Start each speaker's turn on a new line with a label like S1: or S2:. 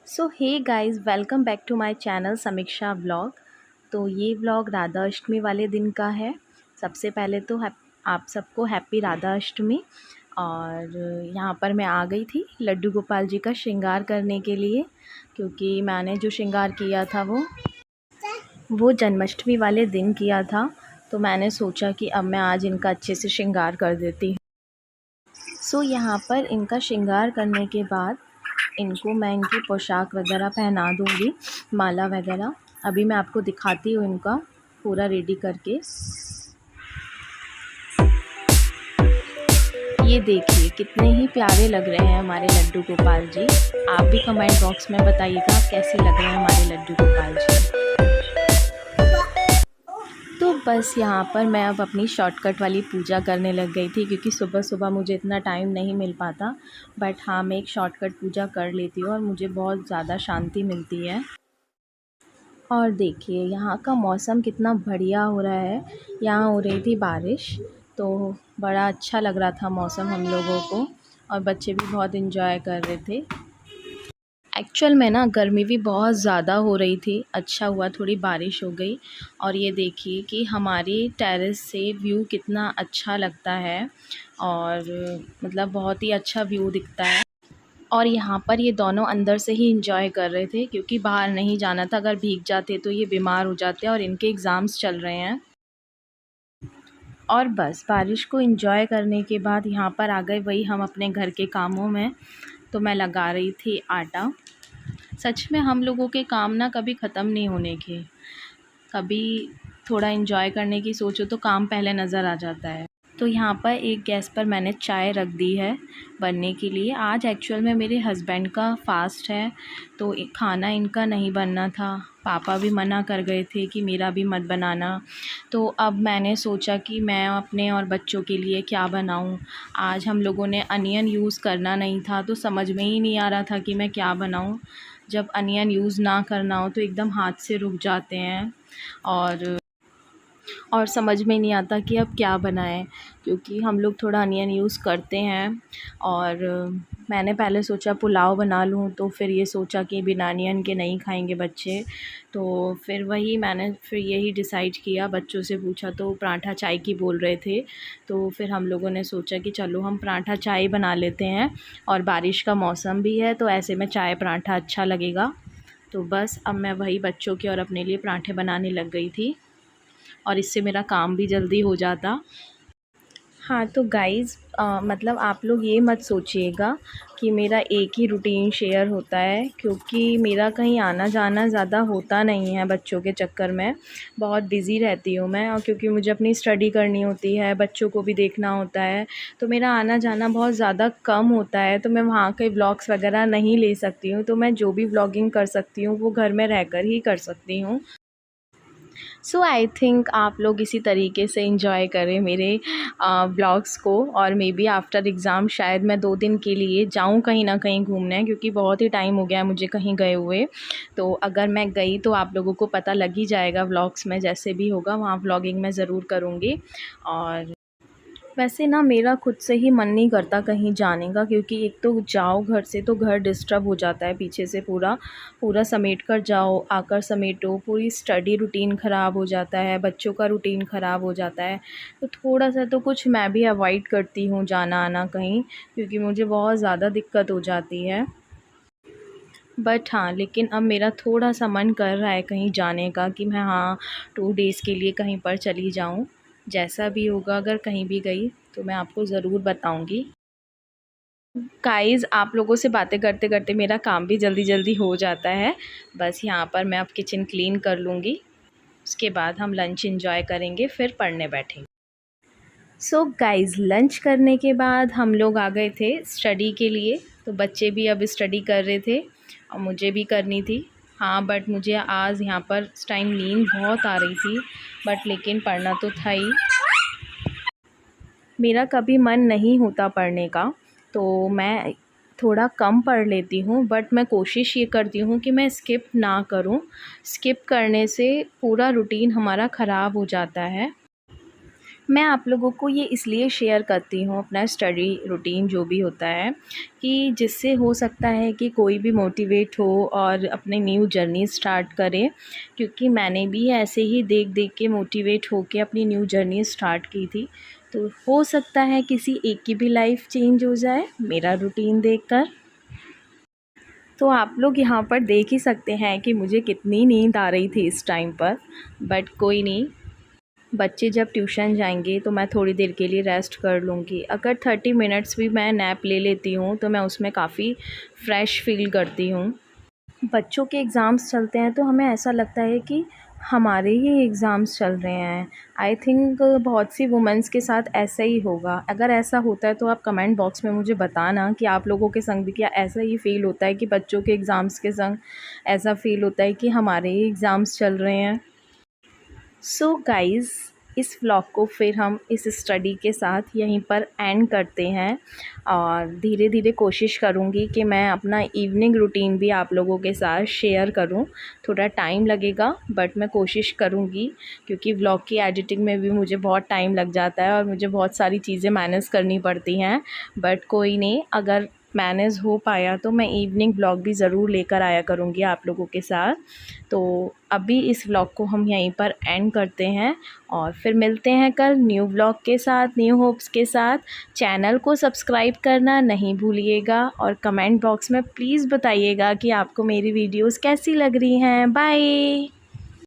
S1: So hey guys, welcome back to my channel Sameeksha vlog. तो ये vlog Radha Ashtami वाले दिन का है। सबसे पहले तो आप सबको हैप्पी राधा अष्टमी। और यहाँ पर मैं आ गई थी लड्डू गोपाल जी का श्रृंगार करने के लिए, क्योंकि मैंने जो श्रृंगार किया था वो जन्माष्टमी वाले दिन किया था। तो मैंने सोचा कि अब मैं आज इनका अच्छे से श्रृंगार कर देती हूँ। सो यहाँ पर इनका श्रृंगार करने के बाद इनको मैं इनकी पोशाक वगैरह पहना दूँगी, माला वगैरह। अभी मैं आपको दिखाती हूँ इनका पूरा रेडी करके। ये देखिए कितने ही प्यारे लग रहे हैं हमारे लड्डू गोपाल जी। आप भी कमेंट बॉक्स में बताइएगा कैसे लग रहे हैं हमारे लड्डू गोपाल जी। तो बस यहाँ पर मैं अब अपनी शॉर्टकट वाली पूजा करने लग गई थी, क्योंकि सुबह सुबह मुझे इतना टाइम नहीं मिल पाता। बट हाँ, मैं एक शॉर्टकट पूजा कर लेती हूँ और मुझे बहुत ज़्यादा शांति मिलती है। और देखिए यहाँ का मौसम कितना बढ़िया हो रहा है। यहाँ हो रही थी बारिश, तो बड़ा अच्छा लग रहा था मौसम हम लोगों को, और बच्चे भी बहुत इन्जॉय कर रहे थे। एक्चुअल में ना गर्मी भी बहुत ज़्यादा हो रही थी। अच्छा हुआ थोड़ी बारिश हो गई। और ये देखिए कि हमारी टेरेस से व्यू कितना अच्छा लगता है, और मतलब बहुत ही अच्छा व्यू दिखता है। और यहाँ पर ये दोनों अंदर से ही इंजॉय कर रहे थे, क्योंकि बाहर नहीं जाना था। अगर भीग जाते तो ये बीमार हो जाते, और इनके एग्ज़ाम्स चल रहे हैं। और बस बारिश को इंजॉय करने के बाद यहाँ पर आ गए वही हम अपने घर के कामों में। तो मैं लगा रही थी आटा। सच में हम लोगों के काम ना कभी ख़त्म नहीं होने के। कभी थोड़ा एंजॉय करने की सोचो तो काम पहले नज़र आ जाता है। तो यहाँ पर एक गैस पर मैंने चाय रख दी है बनने के लिए। आज एक्चुअल में मेरे हस्बैंड का फ़ास्ट है, तो खाना इनका नहीं बनना था। पापा भी मना कर गए थे कि मेरा भी मत बनाना। तो अब मैंने सोचा कि मैं अपने और बच्चों के लिए क्या बनाऊँ। आज हम लोगों ने अनियन यूज़ करना नहीं था, तो समझ में ही नहीं आ रहा था कि मैं क्या बनाऊँ। जब अनियन यूज़ ना करना हो तो एकदम हाथ से रुक जाते हैं, और समझ में नहीं आता कि अब क्या बनाएं, क्योंकि हम लोग थोड़ा अनियन यूज़ करते हैं। और मैंने पहले सोचा पुलाव बना लूँ, तो फिर ये सोचा कि बिना अनियन के नहीं खाएंगे बच्चे। तो फिर मैंने यही डिसाइड किया। बच्चों से पूछा तो पराठा चाय की बोल रहे थे, तो फिर हम लोगों ने सोचा कि चलो हम पराठा चाय बना लेते हैं। और बारिश का मौसम भी है, तो ऐसे में चाय पराठा अच्छा लगेगा। तो बस अब मैं वही बच्चों के और अपने लिए पराठे बनाने लग गई थी, और इससे मेरा काम भी जल्दी हो जाता। हाँ, तो गाइज़ मतलब आप लोग ये मत सोचिएगा कि मेरा एक ही रूटीन शेयर होता है, क्योंकि मेरा कहीं आना जाना ज़्यादा होता नहीं है। बच्चों के चक्कर में बहुत बिज़ी रहती हूँ मैं, और क्योंकि मुझे अपनी स्टडी करनी होती है, बच्चों को भी देखना होता है, तो मेरा आना जाना बहुत ज़्यादा कम होता है। तो मैं वहाँ के व्लॉग्स वगैरह नहीं ले सकती हूँ। तो मैं जो भी व्लॉगिंग कर सकती हूँ वो घर में रहकर ही कर सकती हूँ। सो आई थिंक आप लोग इसी तरीके से इंजॉय करें मेरे ब्लॉग्स को। और मे बी आफ्टर एग्ज़ाम शायद मैं 2 दिन के लिए जाऊं कहीं ना कहीं घूमने, क्योंकि बहुत ही टाइम हो गया है मुझे कहीं गए हुए। तो अगर मैं गई तो आप लोगों को पता लग ही जाएगा व्लॉग्स में, जैसे भी होगा वहाँ व्लॉगिंग मैं ज़रूर करूँगी। और वैसे ना मेरा खुद से ही मन नहीं करता कहीं जाने का, क्योंकि एक तो जाओ घर से तो घर डिस्टर्ब हो जाता है पीछे से। पूरा पूरा समेट कर जाओ, आकर समेटो, पूरी स्टडी रूटीन ख़राब हो जाता है, बच्चों का रूटीन ख़राब हो जाता है। तो थोड़ा सा तो कुछ मैं भी अवॉइड करती हूँ जाना आना कहीं, क्योंकि मुझे बहुत ज़्यादा दिक्कत हो जाती है। बट हाँ, लेकिन अब मेरा थोड़ा सा मन कर रहा है कहीं जाने का, कि मैं हाँ 2 डेज़ के लिए कहीं पर चली जाऊँ। जैसा भी होगा, अगर कहीं भी गई तो मैं आपको ज़रूर बताऊँगी। गाइज़, आप लोगों से बातें करते करते मेरा काम भी जल्दी जल्दी हो जाता है। बस यहाँ पर मैं अब किचन क्लीन कर लूँगी, उसके बाद हम लंच एंजॉय करेंगे, फिर पढ़ने बैठेंगे। सो गाइज़, लंच करने के बाद हम लोग आ गए थे स्टडी के लिए। तो बच्चे भी अब स्टडी कर रहे थे और मुझे भी करनी थी। हाँ, बट मुझे आज यहाँ पर इस टाइम नींद बहुत आ रही थी, बट लेकिन पढ़ना तो था ही। मेरा कभी मन नहीं होता पढ़ने का, तो मैं थोड़ा कम पढ़ लेती हूँ, बट मैं कोशिश ये करती हूँ कि मैं स्किप ना करूँ। स्किप करने से पूरा रूटीन हमारा ख़राब हो जाता है। मैं आप लोगों को ये इसलिए शेयर करती हूँ अपना स्टडी रूटीन जो भी होता है, कि जिससे हो सकता है कि कोई भी मोटिवेट हो और अपनी न्यू जर्नी स्टार्ट करे, क्योंकि मैंने भी ऐसे ही देख देख के मोटिवेट होके अपनी न्यू जर्नी स्टार्ट की थी। तो हो सकता है किसी एक की भी लाइफ चेंज हो जाए मेरा रूटीन देखकर। तो आप लोग यहाँ पर देख ही सकते हैं कि मुझे कितनी नींद आ रही थी इस टाइम पर, बट कोई नहीं, बच्चे जब ट्यूशन जाएंगे तो मैं थोड़ी देर के लिए रेस्ट कर लूँगी। अगर 30 मिनट्स भी मैं नैप ले लेती हूँ तो मैं उसमें काफ़ी फ़्रेश फ़ील करती हूँ। बच्चों के एग्ज़ाम्स चलते हैं तो हमें ऐसा लगता है कि हमारे ही एग्ज़ाम्स चल रहे हैं। आई थिंक बहुत सी वुमेन्स के साथ ऐसा ही होगा। अगर ऐसा होता है तो आप कमेंट बॉक्स में मुझे बताना कि आप लोगों के संग भी क्या ऐसा ही फ़ील होता है कि बच्चों के एग्ज़ाम्स के संग ऐसा फ़ील होता है कि हमारे ही एग्ज़ाम्स चल रहे हैं। सो गाइज़, इस व्लॉग को फिर हम इस स्टडी के साथ यहीं पर एंड करते हैं, और धीरे धीरे कोशिश करूँगी कि मैं अपना इवनिंग रूटीन भी आप लोगों के साथ शेयर करूँ। थोड़ा टाइम लगेगा बट मैं कोशिश करूँगी, क्योंकि व्लॉग की एडिटिंग में भी मुझे बहुत टाइम लग जाता है और मुझे बहुत सारी चीज़ें मैनेज करनी पड़ती हैं। बट कोई नहीं, अगर मैनेज हो पाया तो मैं इवनिंग व्लॉग भी ज़रूर लेकर आया करूँगी आप लोगों के साथ। तो अभी इस व्लॉग को हम यहीं पर एंड करते हैं, और फिर मिलते हैं कल न्यू व्लॉग के साथ, न्यू होप्स के साथ। चैनल को सब्सक्राइब करना नहीं भूलिएगा, और कमेंट बॉक्स में प्लीज़ बताइएगा कि आपको मेरी वीडियोस कैसी लग रही हैं। बाय।